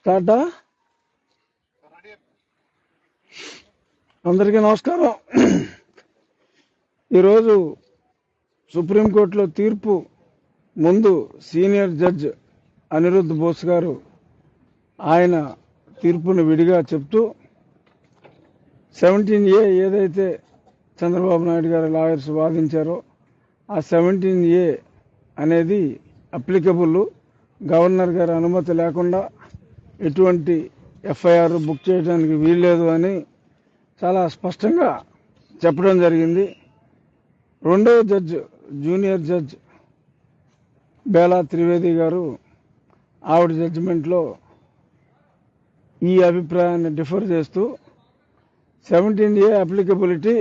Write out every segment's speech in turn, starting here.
టాటా అందరికీ నమస్కారం. ఈరోజు సుప్రీంకోర్టులో తీర్పు ముందు సీనియర్ జడ్జ్ అనిరుద్ధ్ బోస్ గారు ఆయన తీర్పును విడిగా చెప్తూ 17A ఏదైతే చంద్రబాబు నాయుడు గారి లాయర్స్ వాదించారో ఆ 17A అనేది అప్లికబుల్, గవర్నర్ గారి అనుమతి లేకుండా ఎటువంటి ఎఫ్ఐఆర్ బుక్ చేయడానికి వీల్లేదు అని చాలా స్పష్టంగా చెప్పడం జరిగింది. రెండవ judge junior judge Bela Trivedi గారు ఆవిడ జడ్జిమెంట్లో ఈ అభిప్రాయాన్ని డిఫర్ చేస్తూ 17A అప్లికబిలిటీ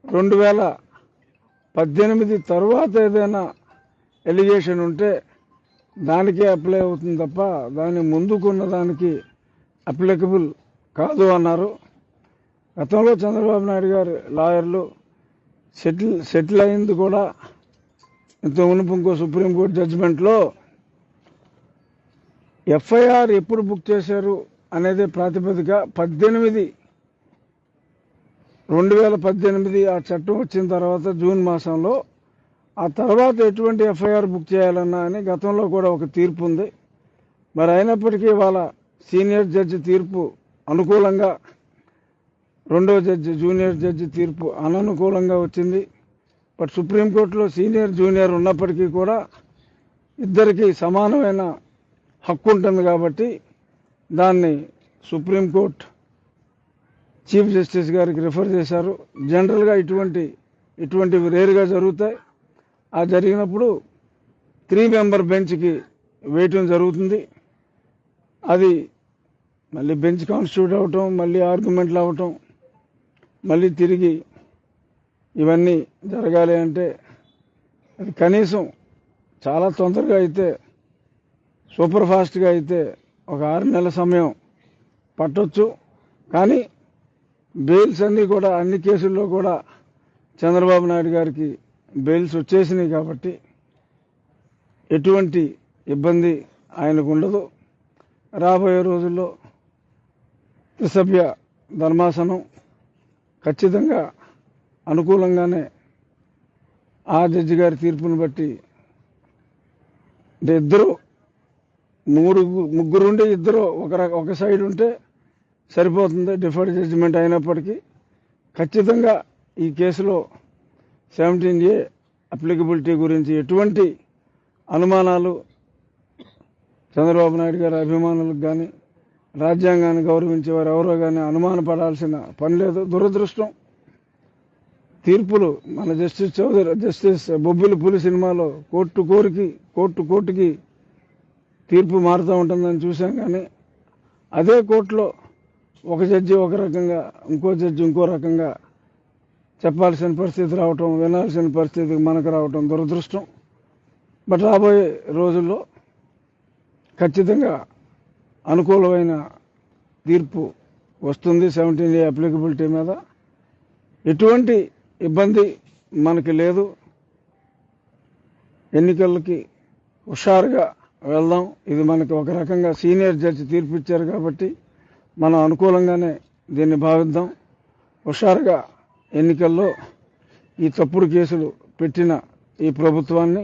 2018 తర్వాత ఏదైనా ఎలిగేషన్ ఉంటే దానికే అప్లై అవుతుంది తప్ప దాని ముందుకున్న దానికి అప్లికబుల్ కాదు అన్నారు. గతంలో చంద్రబాబు నాయుడు గారి లాయర్లు సెటిల్ అయింది కూడా ఇంత మునుపు ఇంకో సుప్రీంకోర్టు జడ్జిమెంట్లో ఎఫ్ఐఆర్ ఎప్పుడు బుక్ చేశారు అనేది ప్రాతిపదిక 2018 ఆ చట్టం వచ్చిన తర్వాత జూన్ మాసంలో ఆ తర్వాత ఎటువంటి ఎఫ్ఐఆర్ బుక్ చేయాలన్నా అని గతంలో కూడా ఒక తీర్పు ఉంది. మరి అయినప్పటికీ వాళ్ళ సీనియర్ జడ్జి తీర్పు అనుకూలంగా, రెండో జడ్జి జూనియర్ జడ్జి తీర్పు అననుకూలంగా వచ్చింది. బట్ సుప్రీంకోర్టులో సీనియర్ జూనియర్ ఉన్నప్పటికీ కూడా ఇద్దరికీ సమానమైన హక్కు ఉంటుంది కాబట్టి దాన్ని సుప్రీంకోర్టు చీఫ్ జస్టిస్ గారికి రిఫర్ చేశారు. జనరల్గా ఇటువంటివి రేరుగా జరుగుతాయి. ఆ జరిగినప్పుడు 3 మెంబర్ బెంచ్కి వేయటం జరుగుతుంది. అది మళ్ళీ బెంచ్ కాన్స్టిట్యూట్ అవటం, మళ్ళీ ఆర్గ్యుమెంట్లు అవటం, మళ్ళీ తిరిగి ఇవన్నీ జరగాలి అంటే అది కనీసం చాలా తొందరగా అయితే, సూపర్ ఫాస్ట్గా అయితే ఒక 6 నెలల సమయం పట్టొచ్చు. కానీ బెయిల్స్ అన్నీ కూడా అన్ని కేసుల్లో కూడా చంద్రబాబు నాయుడు గారికి బెయిల్స్ వచ్చేసినాయి కాబట్టి ఎటువంటి ఇబ్బంది ఆయనకు ఉండదు. రాబోయే రోజుల్లో త్రిసభ్య ధర్మాసనం ఖచ్చితంగా అనుకూలంగానే ఆ జడ్జి గారి తీర్పును బట్టి అంటే ముగ్గురుండి ఇద్దరు ఒక సైడ్ ఉంటే సరిపోతుంది. డిఫర్డ్ జడ్జిమెంట్ అయినప్పటికీ ఖచ్చితంగా ఈ కేసులో 17A అప్లికబిలిటీ గురించి ఎటువంటి అనుమానాలు చంద్రబాబు నాయుడు గారి అభిమానులకు కానీ, రాజ్యాంగాన్ని గౌరవించే వారు ఎవరో కానీ అనుమానపడాల్సిన పని లేదు. దురదృష్టం తీర్పులు మన జస్టిస్ బొబ్బిలి పులి సినిమాలో కోర్టుకి తీర్పు మారుతూ ఉంటుందని చూసాం. కానీ అదే కోర్టులో ఒక జడ్జి ఒక రకంగా, ఇంకో జడ్జి ఇంకో రకంగా చెప్పాల్సిన పరిస్థితి రావటం, వినాల్సిన పరిస్థితికి మనకు రావటం దురదృష్టం. బట్ రాబోయే రోజుల్లో ఖచ్చితంగా అనుకూలమైన తీర్పు వస్తుంది 17A అప్లికబిలిటీ మీద. ఎటువంటి ఇబ్బంది మనకి లేదు. ఎన్నికలకి హుషారుగా వెళ్దాం. ఇది మనకి ఒక రకంగా సీనియర్ జడ్జి తీర్పు ఇచ్చారు కాబట్టి మనం అనుకూలంగానే దీన్ని భావిద్దాం. హుషారుగా ఎన్నికల్లో ఈ తప్పుడు కేసులు పెట్టిన ఈ ప్రభుత్వాన్ని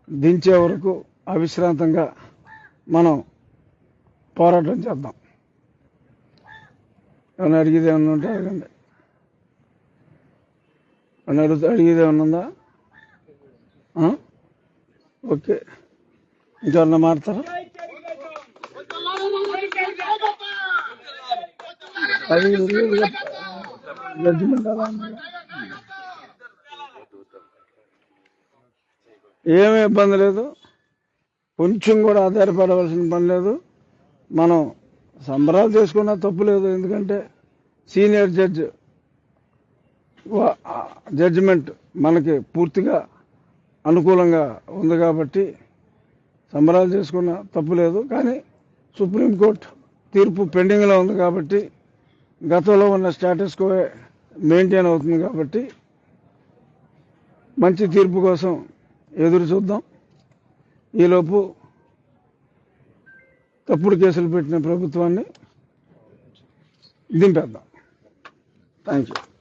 దించే వరకు అవిశ్రాంతంగా మనం పోరాటం చేద్దాం. ఏమన్నా అడిగేది ఏమన్నా ఉంటే అడగండి. అడిగేది ఏమన్నా ఉందా? ఓకే, ఇంకేమన్నా మారుతారా? అది జడ్జిమెంట్ అలా ఏమీ ఇబ్బంది లేదు. కొంచెం కూడా ఆధారపడవలసిన పని లేదు. మనం సంబరాలు చేసుకున్నా తప్పు లేదు. ఎందుకంటే సీనియర్ జడ్జిమెంట్ మనకి పూర్తిగా అనుకూలంగా ఉంది కాబట్టి సంబరాలు చేసుకున్నా తప్పు లేదు. కానీ సుప్రీంకోర్టు తీర్పు పెండింగ్లో ఉంది కాబట్టి గతంలో ఉన్న స్టేటస్ కో మెయింటైన్ అవుతుంది కాబట్టి మంచి తీర్పు కోసం ఎదురు చూద్దాం. ఈలోపు తప్పుడు కేసులు పెట్టిన ప్రభుత్వాన్ని దింపేద్దాం. Thank you.